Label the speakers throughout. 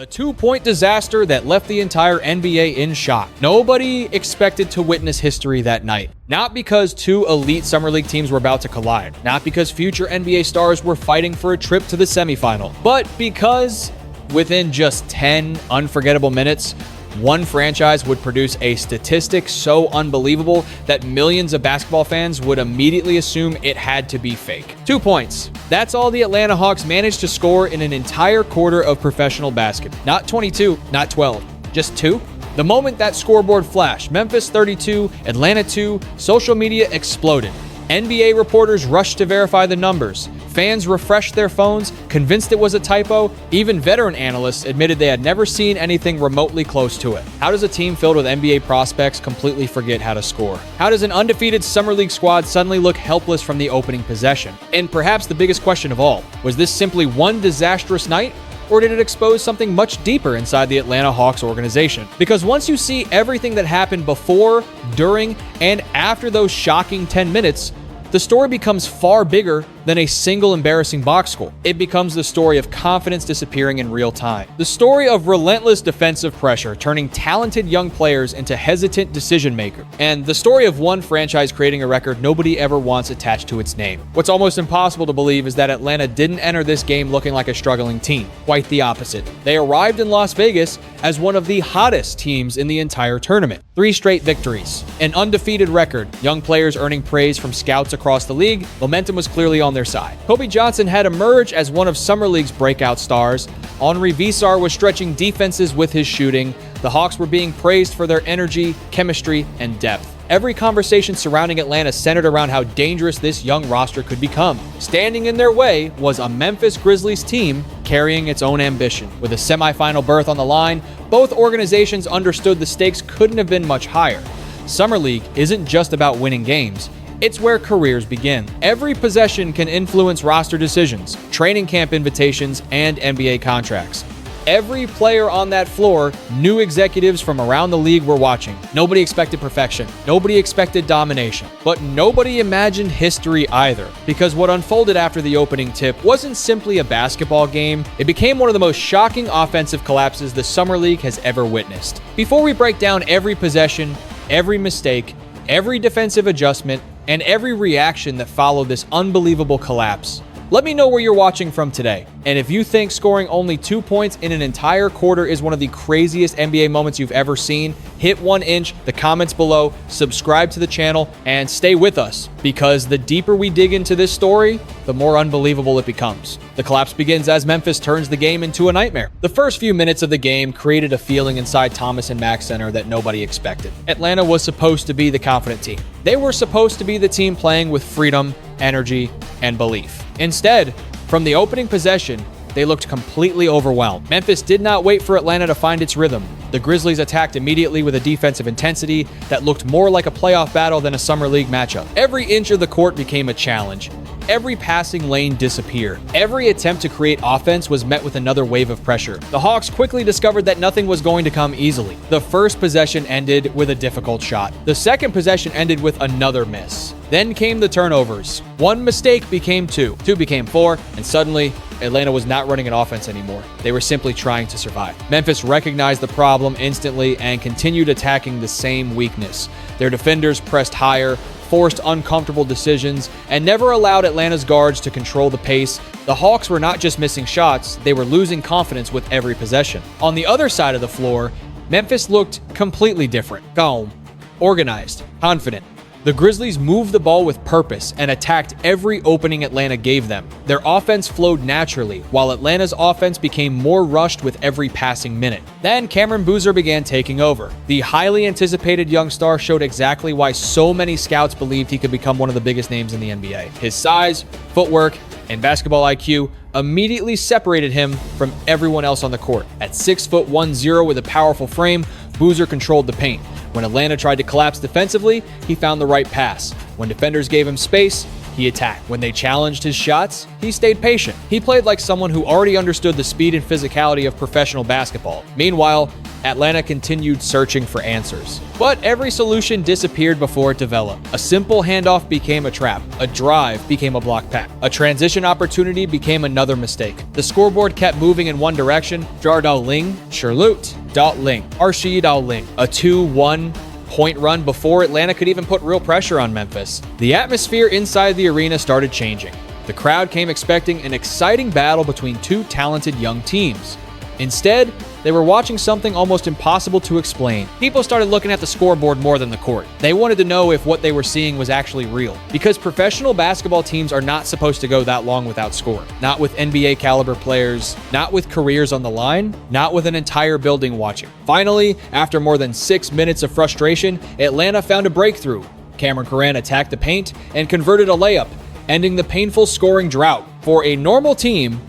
Speaker 1: A 2-point disaster that left the entire NBA in shock. Nobody expected to witness history that night. Not because two elite Summer League teams were about to collide. Not because future NBA stars were fighting for a trip to the semifinal. But because within just 10 unforgettable minutes, one franchise would produce a statistic so unbelievable that millions of basketball fans would immediately assume it had to be fake. 2 points. That's all the Atlanta Hawks managed to score in an entire quarter of professional basketball. Not 22, not 12, just 2. The moment that scoreboard flashed, Memphis 32, Atlanta 2, social media exploded. NBA reporters rushed to verify the numbers. Fans refreshed their phones, convinced it was a typo. Even veteran analysts admitted they had never seen anything remotely close to it. How does a team filled with NBA prospects completely forget how to score? How does an undefeated Summer League squad suddenly look helpless from the opening possession? And perhaps the biggest question of all, was this simply one disastrous night? Or did it expose something much deeper inside the Atlanta Hawks organization? Because once you see everything that happened before, during, and after those shocking 10 minutes, the story becomes far bigger than a single embarrassing box score. It becomes the story of confidence disappearing in real time. The story of relentless defensive pressure turning talented young players into hesitant decision makers. And the story of one franchise creating a record nobody ever wants attached to its name. What's almost impossible to believe is that Atlanta didn't enter this game looking like a struggling team. Quite the opposite. They arrived in Las Vegas as one of the hottest teams in the entire tournament. 3 straight victories, an undefeated record, young players earning praise from scouts across the league. Momentum was clearly on their side. Kobe Johnson had emerged as one of Summer League's breakout stars. Henri Visar was stretching defenses with his shooting. The Hawks were being praised for their energy, chemistry, and depth. Every conversation surrounding Atlanta centered around how dangerous this young roster could become. Standing in their way was a Memphis Grizzlies team carrying its own ambition. With a semifinal berth on the line, both organizations understood the stakes couldn't have been much higher. Summer League isn't just about winning games. It's where careers begin. Every possession can influence roster decisions, training camp invitations, and NBA contracts. Every player on that floor knew executives from around the league were watching. Nobody expected perfection. Nobody expected domination. But nobody imagined history either, because what unfolded after the opening tip wasn't simply a basketball game. It became one of the most shocking offensive collapses the Summer League has ever witnessed. Before we break down every possession, every mistake, every defensive adjustment, and every reaction that followed this unbelievable collapse, let me know where you're watching from today. And if you think scoring only 2 points in an entire quarter is one of the craziest NBA moments you've ever seen, hit 1 inch, the comments below, subscribe to the channel, and stay with us, because the deeper we dig into this story, the more unbelievable it becomes. The collapse begins as Memphis turns the game into a nightmare. The first few minutes of the game created a feeling inside Thomas and Mack Center that nobody expected. Atlanta was supposed to be the confident team. They were supposed to be the team playing with freedom, energy, and belief. Instead, from the opening possession, they looked completely overwhelmed. Memphis did not wait for Atlanta to find its rhythm. The Grizzlies attacked immediately with a defensive intensity that looked more like a playoff battle than a Summer League matchup. Every inch of the court became a challenge. Every passing lane disappeared. Every attempt to create offense was met with another wave of pressure. The Hawks quickly discovered that nothing was going to come easily. The first possession ended with a difficult shot. The second possession ended with another miss. Then came the turnovers. 1 mistake became 2, 2 became 4, and suddenly, Atlanta was not running an offense anymore. They were simply trying to survive. Memphis recognized the problem instantly and continued attacking the same weakness. Their defenders pressed higher, forced uncomfortable decisions, and never allowed Atlanta's guards to control the pace. The Hawks were not just missing shots, they were losing confidence with every possession. On the other side of the floor, Memphis looked completely different. Calm, organized, confident. The Grizzlies moved the ball with purpose and attacked every opening Atlanta gave them. Their offense flowed naturally, while Atlanta's offense became more rushed with every passing minute. Then Cameron Boozer began taking over. The highly anticipated young star showed exactly why so many scouts believed he could become one of the biggest names in the NBA. His size, footwork, and basketball IQ immediately separated him from everyone else on the court. At 6'10" with a powerful frame, Boozer controlled the paint. When Atlanta tried to collapse defensively, he found the right pass. When defenders gave him space, he attacked. When they challenged his shots, he stayed patient. He played like someone who already understood the speed and physicality of professional basketball. Meanwhile, Atlanta continued searching for answers. But every solution disappeared before it developed. A simple handoff became a trap. A drive became a block pass. A transition opportunity became another mistake. The scoreboard kept moving in one direction. Jardal Ling, Sherloot, Dot Ling, Arshid Al Ling. A 2-1 point run before Atlanta could even put real pressure on Memphis. The atmosphere inside the arena started changing. The crowd came expecting an exciting battle between two talented young teams. Instead, they were watching something almost impossible to explain. People started looking at the scoreboard more than the court. They wanted to know if what they were seeing was actually real. Because professional basketball teams are not supposed to go that long without scoring. Not with NBA caliber players, not with careers on the line, not with an entire building watching. Finally, after more than 6 minutes of frustration, Atlanta found a breakthrough. Cameron Corran attacked the paint and converted a layup, ending the painful scoring drought. For a normal team,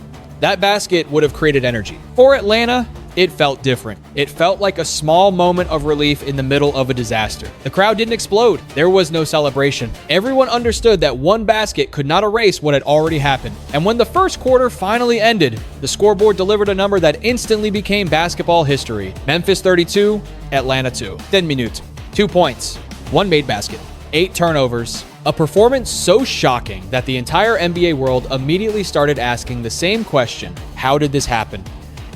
Speaker 1: that basket would have created energy. For Atlanta, it felt different. It felt like a small moment of relief in the middle of a disaster. The crowd didn't explode. There was no celebration. Everyone understood that one basket could not erase what had already happened. And when the first quarter finally ended, the scoreboard delivered a number that instantly became basketball history. Memphis 32, Atlanta 2. 10 minutes. 2 points. 1 made basket. 8 turnovers. A performance so shocking that the entire NBA world immediately started asking the same question: how did this happen?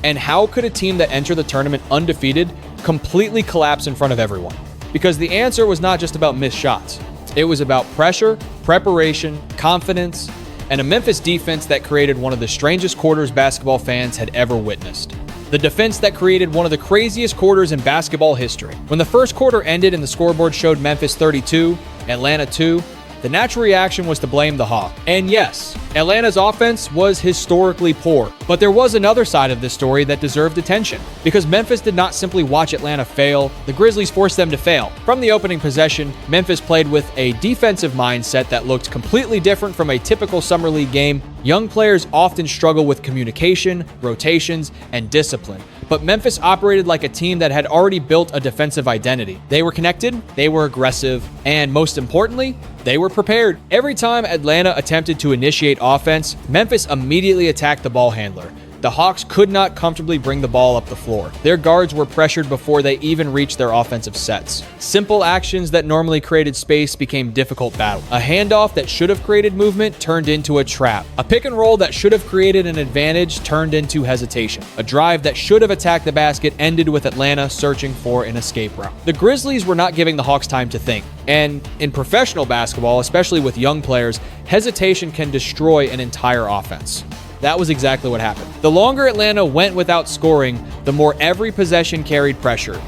Speaker 1: And how could a team that entered the tournament undefeated completely collapse in front of everyone? Because the answer was not just about missed shots. It was about pressure, preparation, confidence, and a Memphis defense that created one of the strangest quarters basketball fans had ever witnessed. The defense that created one of the craziest quarters in basketball history. When the first quarter ended and the scoreboard showed Memphis 32, Atlanta 2, the natural reaction was to blame the Hawks. And yes, Atlanta's offense was historically poor. But there was another side of this story that deserved attention. Because Memphis did not simply watch Atlanta fail, the Grizzlies forced them to fail. From the opening possession, Memphis played with a defensive mindset that looked completely different from a typical summer league game. Young players often struggle with communication, rotations, and discipline. But Memphis operated like a team that had already built a defensive identity. They were connected, they were aggressive, and most importantly, they were prepared. Every time Atlanta attempted to initiate offense, Memphis immediately attacked the ball handler. The Hawks could not comfortably bring the ball up the floor. Their guards were pressured before they even reached their offensive sets. Simple actions that normally created space became difficult battles. A handoff that should have created movement turned into a trap. A pick and roll that should have created an advantage turned into hesitation. A drive that should have attacked the basket ended with Atlanta searching for an escape route. The Grizzlies were not giving the Hawks time to think. And in professional basketball, especially with young players, hesitation can destroy an entire offense. That was exactly what happened. The longer Atlanta went without scoring, the more every possession carried pressure.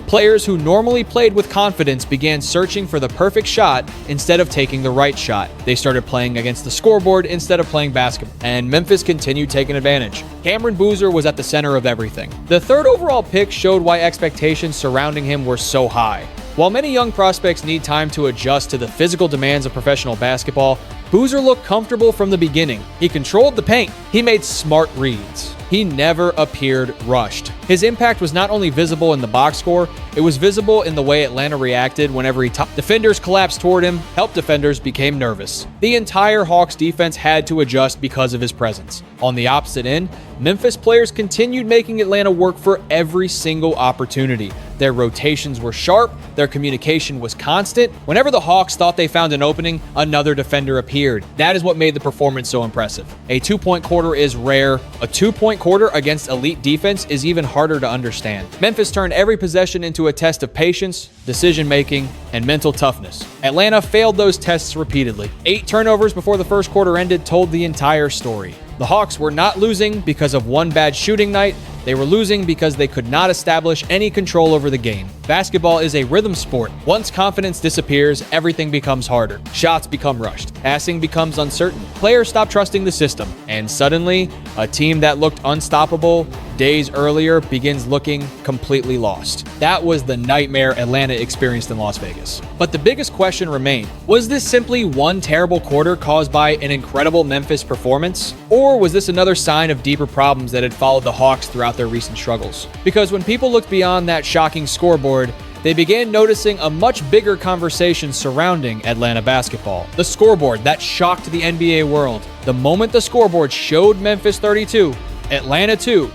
Speaker 1: Players who normally played with confidence began searching for the perfect shot instead of taking the right shot. They started playing against the scoreboard instead of playing basketball. And Memphis continued taking advantage. Cameron Boozer was at the center of everything. The third overall pick showed why expectations surrounding him were so high. While many young prospects need time to adjust to the physical demands of professional basketball, Boozer looked comfortable from the beginning. He controlled the paint. He made smart reads. He never appeared rushed. His impact was not only visible in the box score, it was visible in the way Atlanta reacted whenever defenders collapsed toward him, help defenders became nervous. The entire Hawks defense had to adjust because of his presence. On the opposite end, Memphis players continued making Atlanta work for every single opportunity. Their rotations were sharp, their communication was constant. Whenever the Hawks thought they found an opening, another defender appeared. That is what made the performance so impressive. A 2-point quarter is rare. A 2-point quarter against elite defense is even harder to understand. Memphis turned every possession into a test of patience, decision-making, and mental toughness. Atlanta failed those tests repeatedly. 8 turnovers before the first quarter ended told the entire story. The Hawks were not losing because of one bad shooting night. They were losing because they could not establish any control over the game. Basketball is a rhythm sport. Once confidence disappears, everything becomes harder. Shots become rushed. Passing becomes uncertain. Players stop trusting the system. And suddenly, a team that looked unstoppable days earlier begins looking completely lost. That was the nightmare Atlanta experienced in Las Vegas. But the biggest question remained, was this simply one terrible quarter caused by an incredible Memphis performance? Or was this another sign of deeper problems that had followed the Hawks throughout their recent struggles? Because when people looked beyond that shocking scoreboard, they began noticing a much bigger conversation surrounding Atlanta basketball. The scoreboard that shocked the NBA world. The moment the scoreboard showed Memphis 32, Atlanta 2,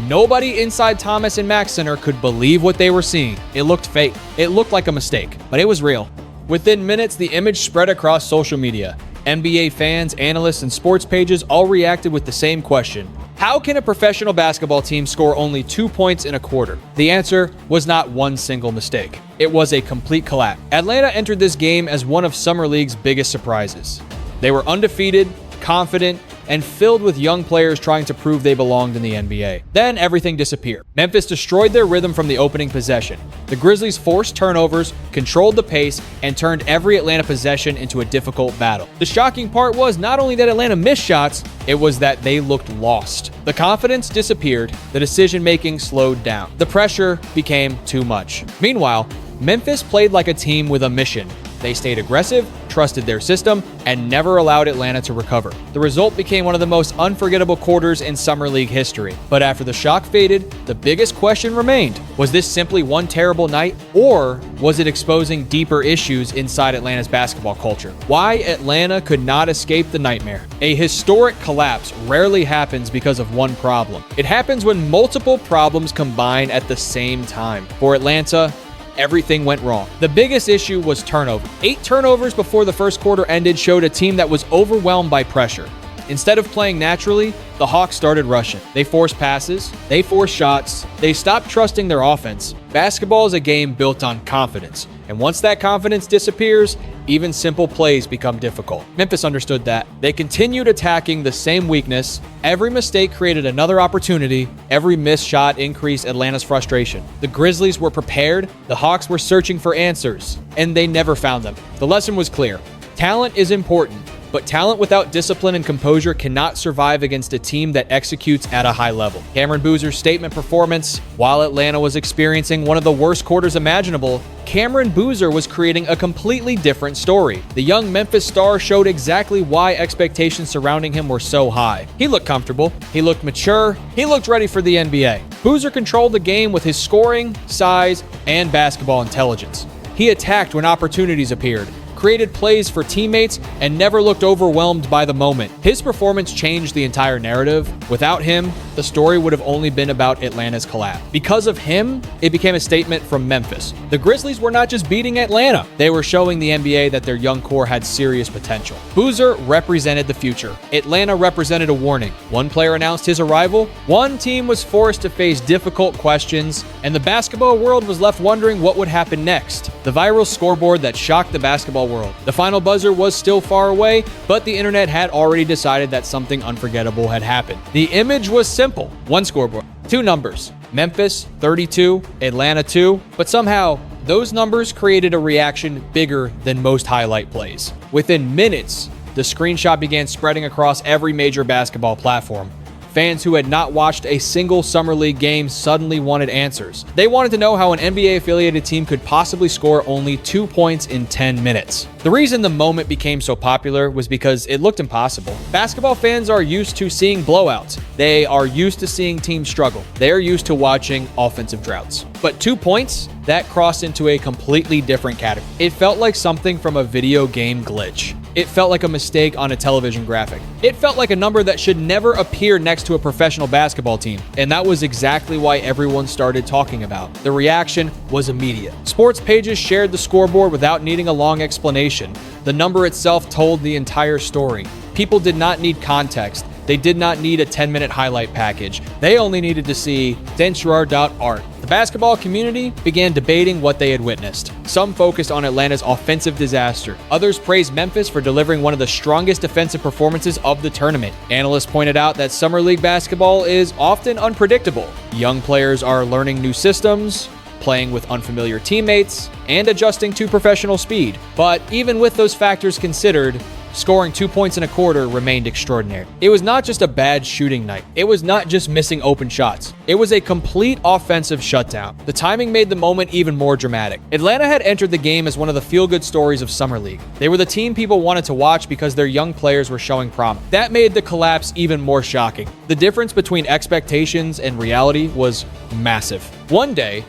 Speaker 1: Nobody inside Thomas and Mack Center could believe what they were seeing. It looked fake. It looked like a mistake, but it was real. Within minutes, the image spread across social media. NBA fans, analysts, and sports pages all reacted with the same question. How can a professional basketball team score only 2 points in a quarter? The answer was not one single mistake. It was a complete collapse. Atlanta entered this game as one of Summer League's biggest surprises. They were undefeated, confident, and filled with young players trying to prove they belonged in the NBA. Then everything disappeared. Memphis destroyed their rhythm from the opening possession. The Grizzlies forced turnovers, controlled the pace, and turned every Atlanta possession into a difficult battle. The shocking part was not only that Atlanta missed shots, it was that they looked lost. The confidence disappeared, the decision-making slowed down. The pressure became too much. Meanwhile, Memphis played like a team with a mission. They stayed aggressive, trusted their system, and never allowed Atlanta to recover. The result became one of the most unforgettable quarters in Summer League history. But after the shock faded, the biggest question remained. Was this simply one terrible night, or was it exposing deeper issues inside Atlanta's basketball culture? Why Atlanta could not escape the nightmare. A historic collapse rarely happens because of one problem. It happens when multiple problems combine at the same time. For Atlanta, everything went wrong. The biggest issue was turnover. 8 turnovers before the first quarter ended showed a team that was overwhelmed by pressure. Instead of playing naturally, the Hawks started rushing. They forced passes, they forced shots, they stopped trusting their offense. Basketball is a game built on confidence, and once that confidence disappears, even simple plays become difficult. Memphis understood that. They continued attacking the same weakness. Every mistake created another opportunity. Every missed shot increased Atlanta's frustration. The Grizzlies were prepared, the Hawks were searching for answers, and they never found them. The lesson was clear. Talent is important, but talent without discipline and composure cannot survive against a team that executes at a high level. Cameron Boozer's statement performance, while Atlanta was experiencing one of the worst quarters imaginable, Cameron Boozer was creating a completely different story. The young Memphis star showed exactly why expectations surrounding him were so high. He looked comfortable, he looked mature, he looked ready for the NBA. Boozer controlled the game with his scoring, size, and basketball intelligence. He attacked when opportunities appeared, created plays for teammates, and never looked overwhelmed by the moment. His performance changed the entire narrative. Without him, the story would have only been about Atlanta's collapse. Because of him, it became a statement from Memphis. The Grizzlies were not just beating Atlanta, they were showing the NBA that their young core had serious potential. Boozer represented the future. Atlanta represented a warning. One player announced his arrival, one team was forced to face difficult questions, and the basketball world was left wondering what would happen next. The viral scoreboard that shocked the basketball world. The final buzzer was still far away, but the internet had already decided that something unforgettable had happened. The image was simple. One scoreboard, 2 numbers. Memphis, 32, Atlanta, 2. But somehow, those numbers created a reaction bigger than most highlight plays. Within minutes, the screenshot began spreading across every major basketball platform. Fans who had not watched a single Summer League game suddenly wanted answers. They wanted to know how an NBA-affiliated team could possibly score only 2 points in 10 minutes. The reason the moment became so popular was because it looked impossible. Basketball fans are used to seeing blowouts. They are used to seeing teams struggle. They are used to watching offensive droughts. But 2 points? That crossed into a completely different category. It felt like something from a video game glitch. It felt like a mistake on a television graphic. It felt like a number that should never appear next to a professional basketball team. And that was exactly why everyone started talking about. The reaction was immediate. Sports pages shared the scoreboard without needing a long explanation. The number itself told the entire story. People did not need context. They did not need a 10-minute highlight package. They only needed to see drought. The basketball community began debating what they had witnessed. Some focused on Atlanta's offensive disaster. Others praised Memphis for delivering one of the strongest defensive performances of the tournament. Analysts pointed out that Summer League basketball is often unpredictable. Young players are learning new systems, playing with unfamiliar teammates, and adjusting to professional speed. But even with those factors considered, scoring 2 points in a quarter remained extraordinary. It was not just a bad shooting night. It was not just missing open shots. It was a complete offensive shutdown. The timing made the moment even more dramatic. Atlanta had entered the game as one of the feel-good stories of Summer League. They were the team people wanted to watch because their young players were showing promise. That made the collapse even more shocking. The difference between expectations and reality was massive. One day,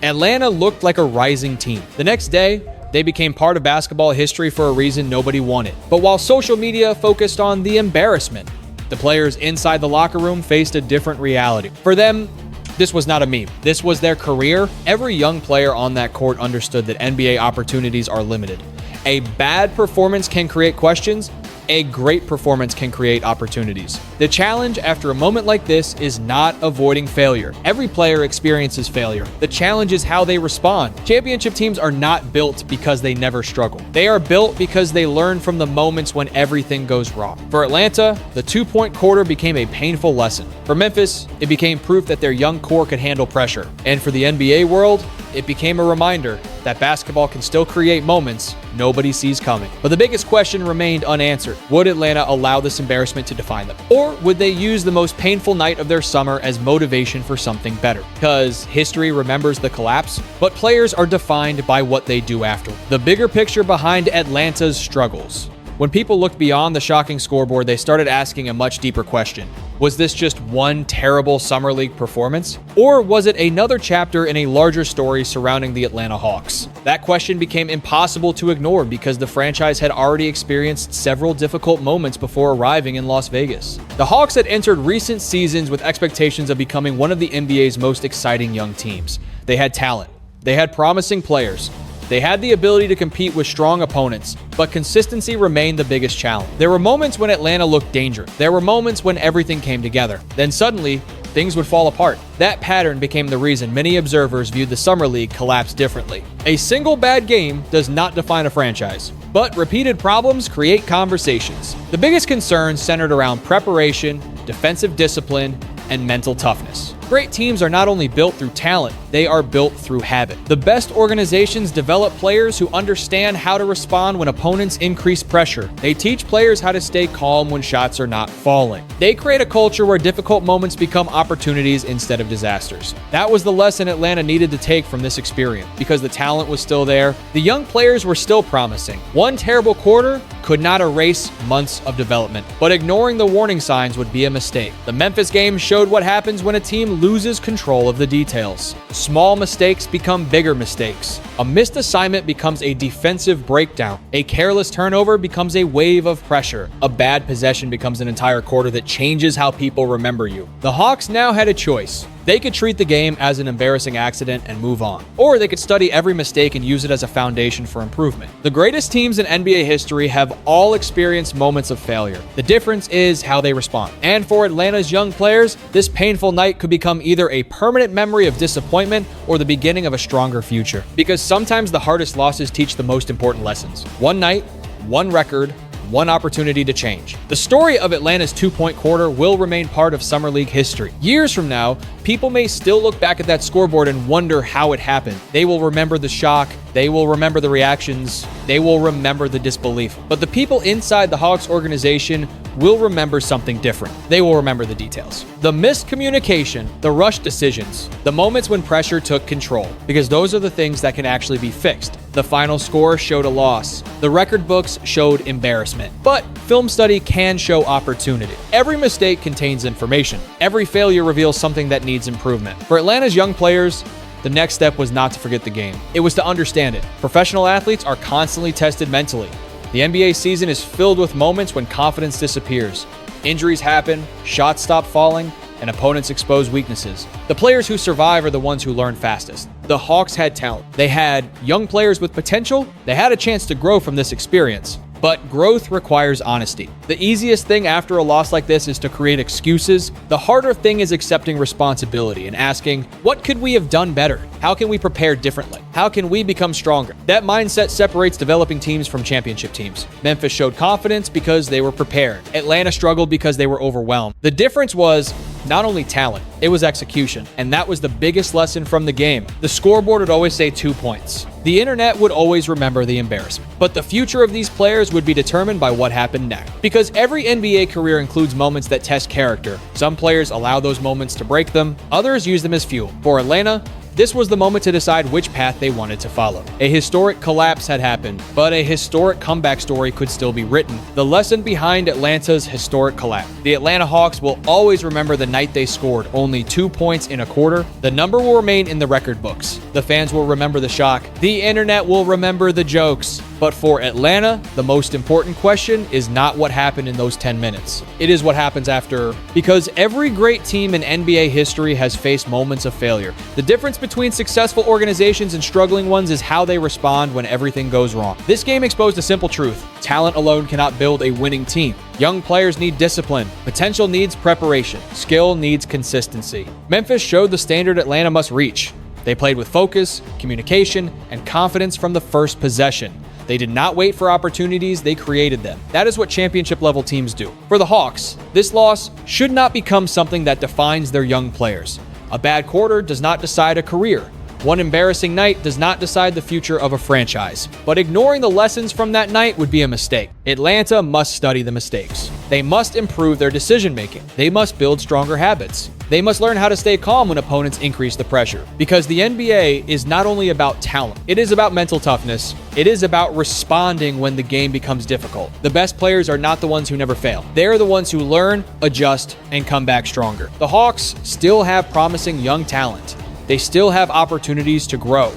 Speaker 1: Atlanta looked like a rising team. The next day, they became part of basketball history for a reason nobody wanted. But while social media focused on the embarrassment, The players inside the locker room faced a different reality. For them, this was not a meme. This was their career. Every young player on that court understood that NBA opportunities are limited. A bad performance can create questions. A great performance can create opportunities. The challenge after a moment like this is not avoiding failure. Every player experiences failure. The challenge is how they respond. Championship teams are not built because they never struggle. They are built because they learn from the moments when everything goes wrong. For Atlanta, the 2-point quarter became a painful lesson. For Memphis, it became proof that their young core could handle pressure. And for the NBA world, it became a reminder that basketball can still create moments nobody sees coming. But the biggest question remained unanswered. Would Atlanta allow this embarrassment to define them? Or would they use the most painful night of their summer as motivation for something better? Because history remembers the collapse, but players are defined by what they do after. The bigger picture behind Atlanta's struggles. When people looked beyond the shocking scoreboard, they started asking a much deeper question. Was this just one terrible Summer League performance? Or was it another chapter in a larger story surrounding the Atlanta Hawks? That question became impossible to ignore because the franchise had already experienced several difficult moments before arriving in Las Vegas. The Hawks had entered recent seasons with expectations of becoming one of the NBA's most exciting young teams. They had talent. They had promising players. They had the ability to compete with strong opponents, but consistency remained the biggest challenge. There were moments when Atlanta looked dangerous. There were moments when everything came together. Then suddenly, things would fall apart. That pattern became the reason many observers viewed the Summer League collapse differently. A single bad game does not define a franchise, but repeated problems create conversations. The biggest concerns centered around preparation, defensive discipline, and mental toughness. Great teams are not only built through talent, they are built through habit. The best organizations develop players who understand how to respond when opponents increase pressure. They teach players how to stay calm when shots are not falling. They create a culture where difficult moments become opportunities instead of disasters. That was the lesson Atlanta needed to take from this experience. Because the talent was still there, the young players were still promising. One terrible quarter could not erase months of development, but ignoring the warning signs would be a mistake. The Memphis game showed what happens when a team loses control of the details. Small mistakes become bigger mistakes. A missed assignment becomes a defensive breakdown. A careless turnover becomes a wave of pressure. A bad possession becomes an entire quarter that changes how people remember you. The Hawks now had a choice. They could treat the game as an embarrassing accident and move on, or they could study every mistake and use it as a foundation for improvement. The greatest teams in NBA history have all experienced moments of failure. The difference is how they respond. And for Atlanta's young players, this painful night could become either a permanent memory of disappointment or the beginning of a stronger future. Because sometimes the hardest losses teach the most important lessons. One night, one record, one opportunity to change. The story of Atlanta's 2-point quarter will remain part of Summer League history. Years from now, people may still look back at that scoreboard and wonder how it happened. They will remember the shock. They will remember the reactions. They will remember the disbelief. But the people inside the Hawks organization will remember something different. They will remember the details. The missed communication, the rushed decisions, the moments when pressure took control, because those are the things that can actually be fixed. The final score showed a loss. The record books showed embarrassment. But film study can show opportunity. Every mistake contains information. Every failure reveals something that needs improvement. For Atlanta's young players, the next step was not to forget the game. It was to understand it. Professional athletes are constantly tested mentally. The NBA season is filled with moments when confidence disappears. Injuries happen, shots stop falling, and opponents expose weaknesses. The players who survive are the ones who learn fastest. The Hawks had talent. They had young players with potential. They had a chance to grow from this experience. But growth requires honesty. The easiest thing after a loss like this is to create excuses. The harder thing is accepting responsibility and asking, what could we have done better? How can we prepare differently? How can we become stronger? That mindset separates developing teams from championship teams. Memphis showed confidence because they were prepared. Atlanta struggled because they were overwhelmed. The difference was not only talent, it was execution. And that was the biggest lesson from the game. The scoreboard would always say 2 points. The internet would always remember the embarrassment. But the future of these players would be determined by what happened next. Because every NBA career includes moments that test character. Some players allow those moments to break them. Others use them as fuel. For Atlanta, this was the moment to decide which path they wanted to follow. A historic collapse had happened, but a historic comeback story could still be written. The lesson behind Atlanta's historic collapse. The Atlanta Hawks will always remember the night they scored only 2 points in a quarter. The number will remain in the record books. The fans will remember the shock. The internet will remember the jokes. But for Atlanta, the most important question is not what happened in those 10 minutes. It is what happens after, because every great team in NBA history has faced moments of failure. The difference between successful organizations and struggling ones is how they respond when everything goes wrong. This game exposed a simple truth. Talent alone cannot build a winning team. Young players need discipline. Potential needs preparation. Skill needs consistency. Memphis showed the standard Atlanta must reach. They played with focus, communication, and confidence from the first possession. They did not wait for opportunities, they created them. That is what championship-level teams do. For the Hawks, this loss should not become something that defines their young players. A bad quarter does not decide a career. One embarrassing night does not decide the future of a franchise. But ignoring the lessons from that night would be a mistake. Atlanta must study the mistakes. They must improve their decision-making. They must build stronger habits. They must learn how to stay calm when opponents increase the pressure. Because the NBA is not only about talent, it is about mental toughness. It is about responding when the game becomes difficult. The best players are not the ones who never fail. They're the ones who learn, adjust, and come back stronger. The Hawks still have promising young talent. They still have opportunities to grow.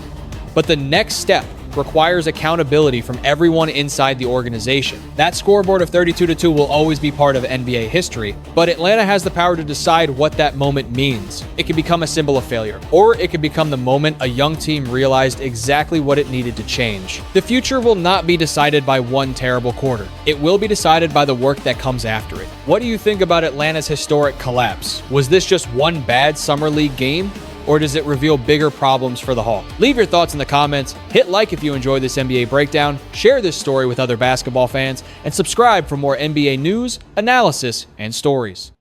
Speaker 1: But the next step requires accountability from everyone inside the organization. That scoreboard of 32-2 will always be part of NBA history, but Atlanta has the power to decide what that moment means. It can become a symbol of failure, or it could become the moment a young team realized exactly what it needed to change. The future will not be decided by one terrible quarter. It will be decided by the work that comes after it. What do you think about Atlanta's historic collapse? Was this just one bad summer league game? Or does it reveal bigger problems for the Hawks? Leave your thoughts in the comments, hit like if you enjoyed this NBA breakdown, share this story with other basketball fans, and subscribe for more NBA news, analysis, and stories.